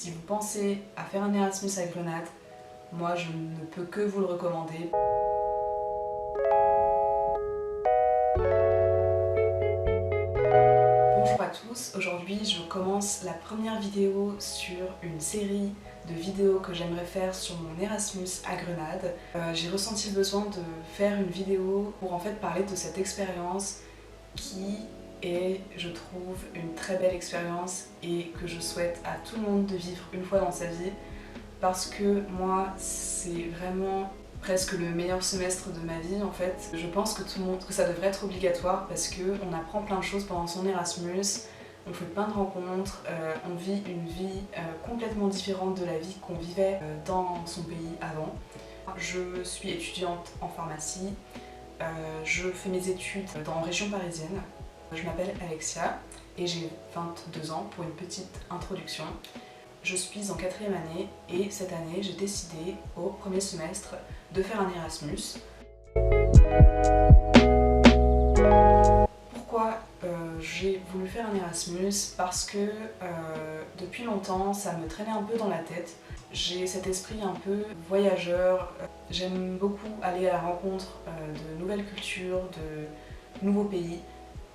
Si vous pensez à faire un Erasmus à Grenade, moi je ne peux que vous le recommander. Bonjour à tous, aujourd'hui je commence la première vidéo sur une série de vidéos que j'aimerais faire sur mon Erasmus à Grenade. J'ai ressenti le besoin de faire une vidéo pour en fait parler de cette expérience qui est, je trouve, une très belle expérience et que je souhaite à tout le monde de vivre une fois dans sa vie parce que moi c'est vraiment presque le meilleur semestre de ma vie en fait. Je pense que ça devrait être obligatoire parce qu'on apprend plein de choses pendant son Erasmus, on fait plein de rencontres, on vit une vie complètement différente de la vie qu'on vivait dans son pays avant. Je suis étudiante en pharmacie, je fais mes études en région parisienne. Je m'appelle Alexia et j'ai 22 ans pour une petite introduction. Je suis en 4e année et cette année j'ai décidé au premier semestre de faire un Erasmus. Pourquoi j'ai voulu faire un Erasmus? Parce que depuis longtemps ça me traînait un peu dans la tête. J'ai cet esprit un peu voyageur, j'aime beaucoup aller à la rencontre de nouvelles cultures, de nouveaux pays,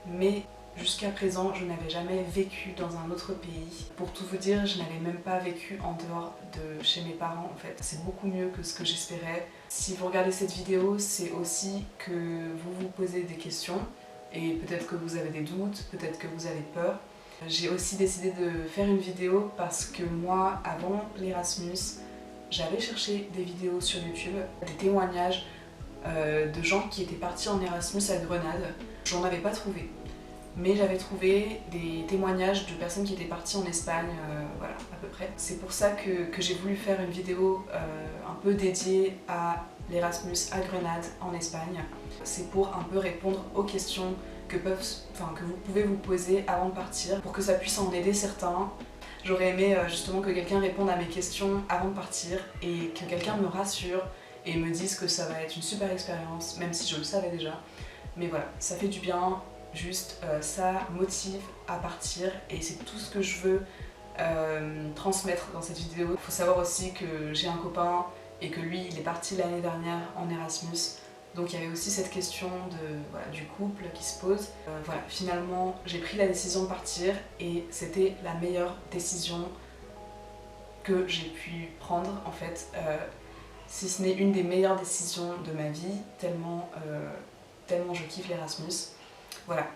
mais jusqu'à présent je n'avais jamais vécu dans un autre pays. Pour tout vous dire, je n'avais même pas vécu en dehors de chez mes parents en fait. C'est beaucoup mieux que ce que j'espérais. Si vous regardez cette vidéo, c'est aussi que vous vous posez des questions et peut-être que vous avez des doutes, peut-être que vous avez peur. J'ai aussi décidé de faire une vidéo parce que moi, avant l'Erasmus, j'avais cherché des vidéos sur YouTube, des témoignages de gens qui étaient partis en Erasmus à Grenade. J'en avais pas trouvé, mais j'avais trouvé des témoignages de personnes qui étaient parties en Espagne, voilà, à peu près. C'est pour ça que j'ai voulu faire une vidéo un peu dédiée à l'Erasmus à Grenade en Espagne. C'est pour un peu répondre aux questions que vous pouvez vous poser avant de partir, pour que ça puisse en aider certains. J'aurais aimé justement que quelqu'un réponde à mes questions avant de partir et que quelqu'un me rassure et me dise que ça va être une super expérience, même si je le savais déjà. Mais voilà, ça fait du bien, juste ça motive à partir et c'est tout ce que je veux transmettre dans cette vidéo. Il faut savoir aussi que j'ai un copain et que lui il est parti l'année dernière en Erasmus. Donc il y avait aussi cette question du couple qui se pose. Voilà, finalement j'ai pris la décision de partir et c'était la meilleure décision que j'ai pu prendre en fait. Si ce n'est une des meilleures décisions de ma vie, tellement je kiffe l'Erasmus. Voilà,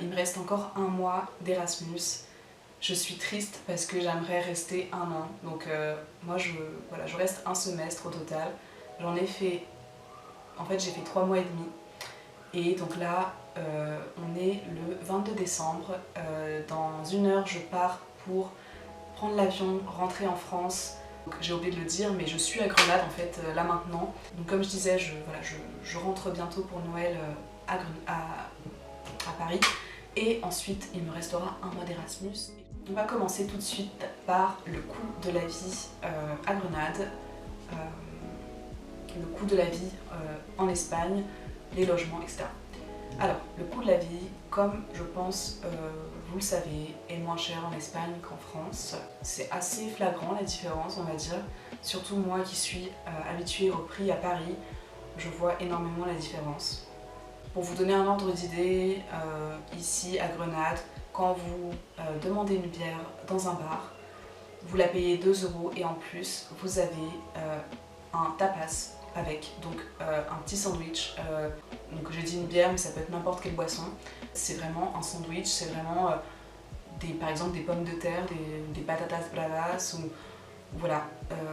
il me reste encore un mois d'Erasmus. Je suis triste parce que j'aimerais rester un an. Donc moi je reste un semestre au total. J'en ai fait... En fait j'ai fait 3 mois et demi. Et donc là on est le 22 décembre. Dans 1 heure je pars pour prendre l'avion, rentrer en France. J'ai oublié de le dire, mais je suis à Grenade en fait là maintenant. Donc comme je disais, je rentre bientôt pour Noël à Paris. Et ensuite il me restera un mois d'Erasmus. On va commencer tout de suite par le coût de la vie à Grenade, le coût de la vie en Espagne, les logements, etc. Alors, le coût de la vie, comme je pense vous le savez, est moins cher en Espagne qu'en France. C'est assez flagrant la différence, on va dire. Surtout moi qui suis habituée au prix à Paris, je vois énormément la différence. Pour vous donner un ordre d'idée, ici à Grenade, quand vous demandez une bière dans un bar, vous la payez 2 € et en plus vous avez un tapas avec donc un petit sandwich. Donc j'ai dit une bière mais ça peut être n'importe quelle boisson. C'est vraiment un sandwich, c'est vraiment par exemple des pommes de terre, des patatas bravas ou voilà,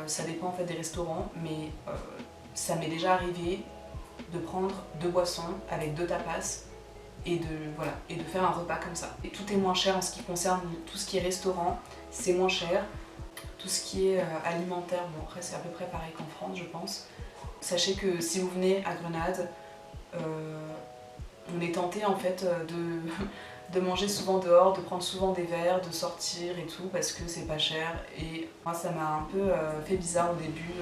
ça dépend en fait des restaurants, mais ça m'est déjà arrivé de prendre 2 boissons avec 2 tapas et de faire un repas comme ça. Et tout est moins cher en ce qui concerne tout ce qui est restaurant, c'est moins cher. Tout ce qui est alimentaire, bon après c'est à peu près pareil qu'en France je pense. Sachez que si vous venez à Grenade, on est tenté en fait de manger souvent dehors, de prendre souvent des verres, de sortir et tout parce que c'est pas cher. Et moi ça m'a un peu fait bizarre au début,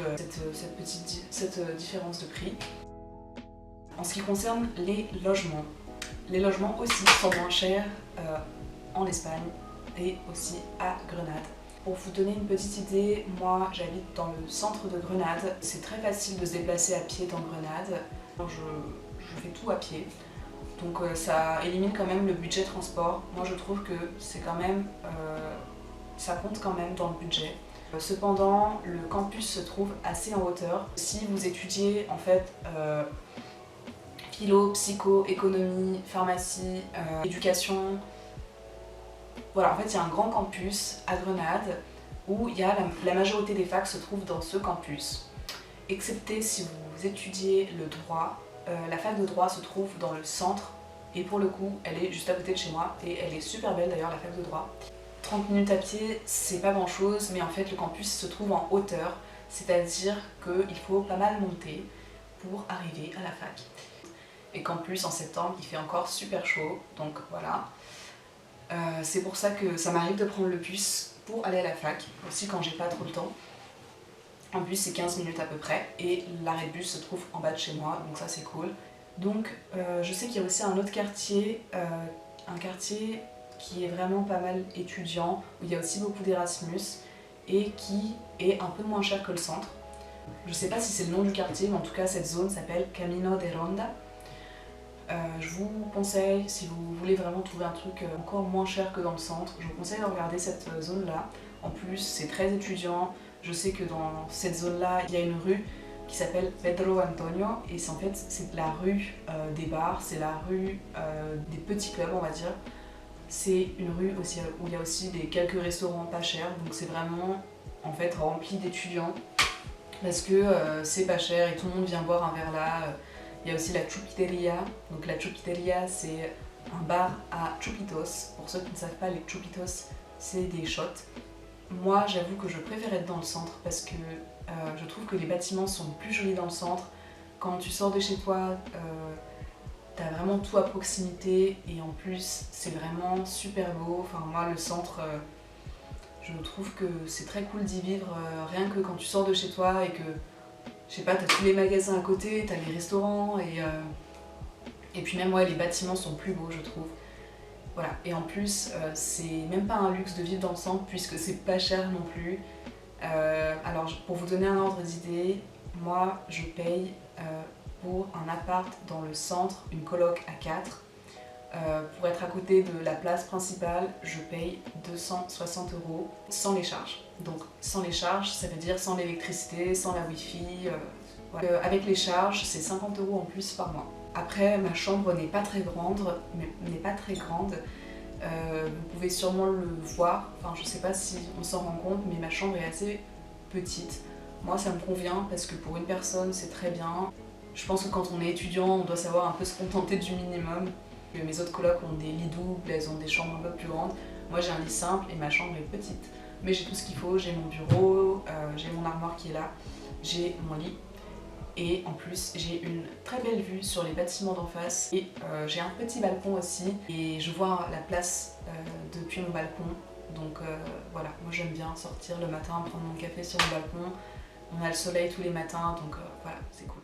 cette différence de prix. En ce qui concerne les logements aussi sont moins chers en Espagne et aussi à Grenade. Pour vous donner une petite idée, moi j'habite dans le centre de Grenade. C'est très facile de se déplacer à pied dans Grenade. Je fais tout à pied. Donc ça élimine quand même le budget transport. Moi je trouve que c'est quand même, ça compte quand même dans le budget. Cependant, le campus se trouve assez en hauteur. Si vous étudiez en fait philo, psycho, économie, pharmacie, éducation, voilà, en fait il y a un grand campus à Grenade où il y a la majorité des facs se trouvent dans ce campus. Excepté si vous étudiez le droit, la fac de droit se trouve dans le centre et pour le coup elle est juste à côté de chez moi et elle est super belle d'ailleurs, la fac de droit. 30 minutes à pied c'est pas grand chose, mais en fait le campus se trouve en hauteur, c'est-à-dire qu'il faut pas mal monter pour arriver à la fac. Et qu'en plus en septembre il fait encore super chaud, donc voilà. C'est pour ça que ça m'arrive de prendre le bus pour aller à la fac, aussi quand j'ai pas trop le temps. En bus c'est 15 minutes à peu près et l'arrêt de bus se trouve en bas de chez moi, donc ça c'est cool. Donc je sais qu'il y a aussi un autre quartier, un quartier qui est vraiment pas mal étudiant, où il y a aussi beaucoup d'Erasmus et qui est un peu moins cher que le centre. Je sais pas si c'est le nom du quartier, mais en tout cas cette zone s'appelle Camino de Ronda. Je vous conseille, si vous voulez vraiment trouver un truc encore moins cher que dans le centre, je vous conseille de regarder cette zone là. En plus c'est très étudiant, je sais que dans cette zone là il y a une rue qui s'appelle Pedro Antonio et en fait c'est la rue des bars, c'est la rue des petits clubs on va dire. C'est une rue aussi, où il y a aussi quelques restaurants pas chers, donc c'est vraiment en fait rempli d'étudiants parce que c'est pas cher et tout le monde vient boire un verre là. Il y a aussi la chupiteria, donc la chupiteria c'est un bar à chupitos. Pour ceux qui ne savent pas, les chupitos c'est des shots. Moi j'avoue que je préfère être dans le centre parce que je trouve que les bâtiments sont plus jolis dans le centre. Quand tu sors de chez toi, t'as vraiment tout à proximité et en plus c'est vraiment super beau. Enfin moi le centre, je trouve que c'est très cool d'y vivre rien que quand tu sors de chez toi et que je sais pas, t'as tous les magasins à côté, t'as les restaurants et puis même ouais les bâtiments sont plus beaux je trouve. Voilà, et en plus c'est même pas un luxe de vivre dans le centre puisque c'est pas cher non plus. Alors pour vous donner un ordre d'idée, moi je paye pour un appart dans le centre, une coloc à 4. Pour être à côté de la place principale, je paye 260 € sans les charges. Donc sans les charges, ça veut dire sans l'électricité, sans la wifi. Voilà. Avec les charges, c'est 50 € en plus par mois. Après, ma chambre n'est pas très grande, vous pouvez sûrement le voir, enfin je sais pas si on s'en rend compte, mais ma chambre est assez petite. Moi ça me convient parce que pour une personne c'est très bien. Je pense que quand on est étudiant, on doit savoir un peu se contenter du minimum. Mes autres colocs ont des lits doubles, elles ont des chambres un peu plus grandes. Moi j'ai un lit simple et ma chambre est petite. Mais j'ai tout ce qu'il faut, j'ai mon bureau, j'ai mon armoire qui est là, j'ai mon lit. Et en plus j'ai une très belle vue sur les bâtiments d'en face et j'ai un petit balcon aussi et je vois la place depuis mon balcon. Donc voilà, moi j'aime bien sortir le matin, prendre mon café sur le balcon. On a le soleil tous les matins donc voilà, c'est cool.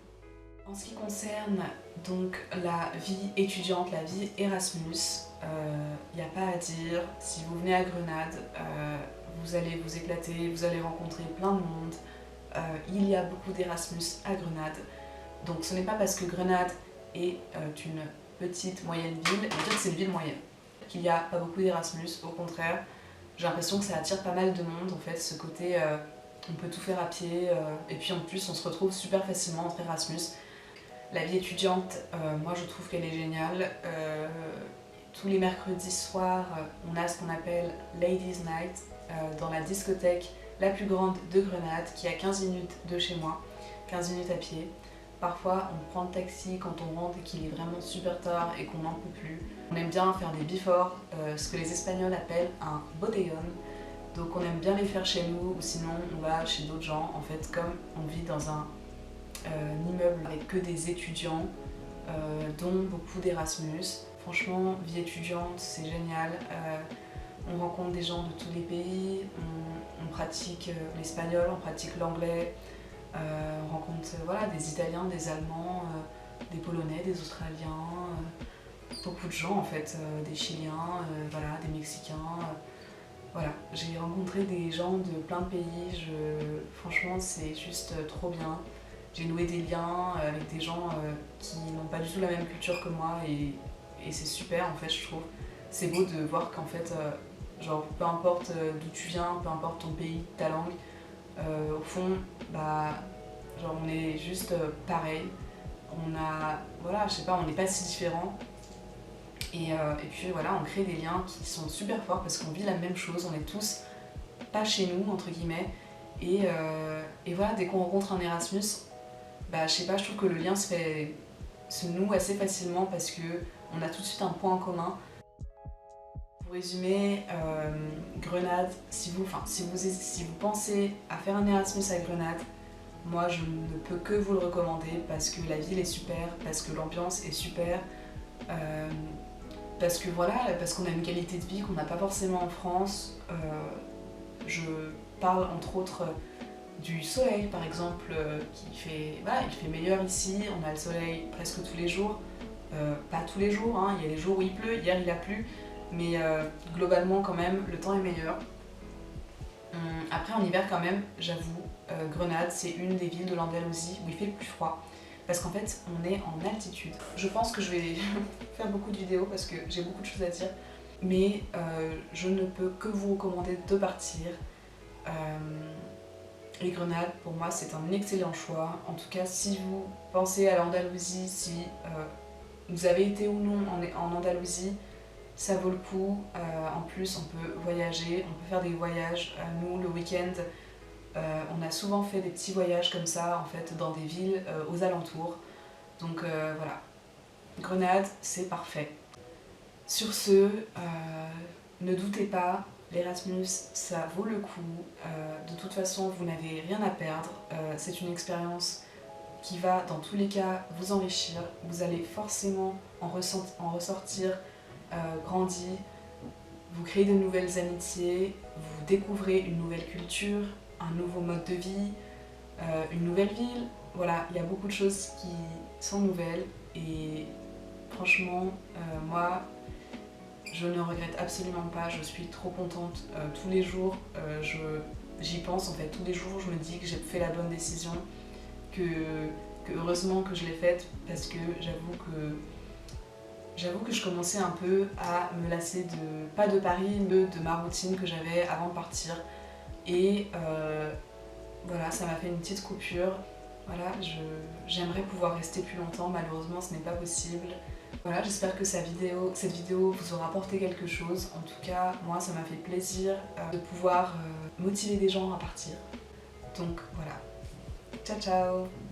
En ce qui concerne donc la vie étudiante, la vie Erasmus, il n'y a pas à dire. Si vous venez à Grenade, vous allez vous éclater, vous allez rencontrer plein de monde. Il y a beaucoup d'Erasmus à Grenade. Donc ce n'est pas parce que Grenade est une petite moyenne ville, on va dire que c'est une ville moyenne, qu'il n'y a pas beaucoup d'Erasmus. Au contraire, j'ai l'impression que ça attire pas mal de monde en fait, ce côté on peut tout faire à pied et puis en plus on se retrouve super facilement entre Erasmus. La vie étudiante, moi je trouve qu'elle est géniale. Tous les mercredis soirs, on a ce qu'on appelle Ladies Night dans la discothèque la plus grande de Grenade, qui est à 15 minutes de chez moi, 15 minutes à pied. Parfois, on prend le taxi quand on rentre et qu'il est vraiment super tard et qu'on n'en peut plus. On aime bien faire des before, ce que les Espagnols appellent un botellón. Donc on aime bien les faire chez nous, ou sinon on va chez d'autres gens. En fait, comme on vit dans un immeuble avec que des étudiants, dont beaucoup d'Erasmus. Franchement, vie étudiante, c'est génial. On rencontre des gens de tous les pays, on pratique l'espagnol, on pratique l'anglais, on rencontre voilà, des Italiens, des Allemands, des Polonais, des Australiens, beaucoup de gens en fait, des Chiliens, voilà, des Mexicains. Voilà, j'ai rencontré des gens de plein de pays, franchement c'est juste trop bien. J'ai noué des liens avec des gens qui n'ont pas du tout la même culture que moi et c'est super en fait je trouve. C'est beau de voir qu'en fait, genre peu importe d'où tu viens, peu importe ton pays, ta langue, au fond, bah, genre on est juste pareil. On a, voilà, je sais pas, on n'est pas si différents. Et puis voilà, on crée des liens qui sont super forts parce qu'on vit la même chose, on est tous pas chez nous, entre guillemets. Et voilà, dès qu'on rencontre un Erasmus, bah je sais pas, je trouve que le lien se noue assez facilement parce que on a tout de suite un point en commun. Pour résumer, Grenade, si vous pensez à faire un Erasmus à Grenade, moi je ne peux que vous le recommander parce que la ville est super, parce que l'ambiance est super, euh, parce que voilà, parce qu'on a une qualité de vie qu'on n'a pas forcément en France. Je parle entre autres du soleil par exemple, voilà, il fait meilleur ici, on a le soleil presque tous les jours. Pas tous les jours, hein, il y a les jours où il pleut, hier il a plu, mais globalement quand même le temps est meilleur. Après en hiver quand même, j'avoue, Grenade c'est une des villes de l'Andalousie où il fait le plus froid. Parce qu'en fait on est en altitude. Je pense que je vais faire beaucoup de vidéos parce que j'ai beaucoup de choses à dire. Mais je ne peux que vous recommander de partir. Les Grenades, pour moi, c'est un excellent choix. En tout cas, si vous pensez à l'Andalousie, si vous avez été ou non en Andalousie, ça vaut le coup. En plus, on peut voyager, on peut faire des voyages. Nous, le week-end, on a souvent fait des petits voyages comme ça, en fait, dans des villes aux alentours. Donc voilà, Grenade, c'est parfait. Sur ce, ne doutez pas, l'Erasmus, ça vaut le coup. De toute façon, vous n'avez rien à perdre. C'est une expérience qui va, dans tous les cas, vous enrichir. Vous allez forcément en ressortir grandi. Vous créez de nouvelles amitiés, vous découvrez une nouvelle culture, un nouveau mode de vie, une nouvelle ville. Voilà, il y a beaucoup de choses qui sont nouvelles et franchement, moi, je ne regrette absolument pas, je suis trop contente tous les jours, j'y pense en fait, tous les jours je me dis que j'ai fait la bonne décision, que heureusement que je l'ai faite parce que j'avoue que je commençais un peu à me lasser pas de Paris, mais de ma routine que j'avais avant de partir. Et voilà, ça m'a fait une petite coupure. Voilà, j'aimerais pouvoir rester plus longtemps, malheureusement ce n'est pas possible. Voilà, j'espère que cette vidéo vous aura apporté quelque chose. En tout cas, moi ça m'a fait plaisir de pouvoir motiver des gens à partir. Donc voilà, ciao ciao!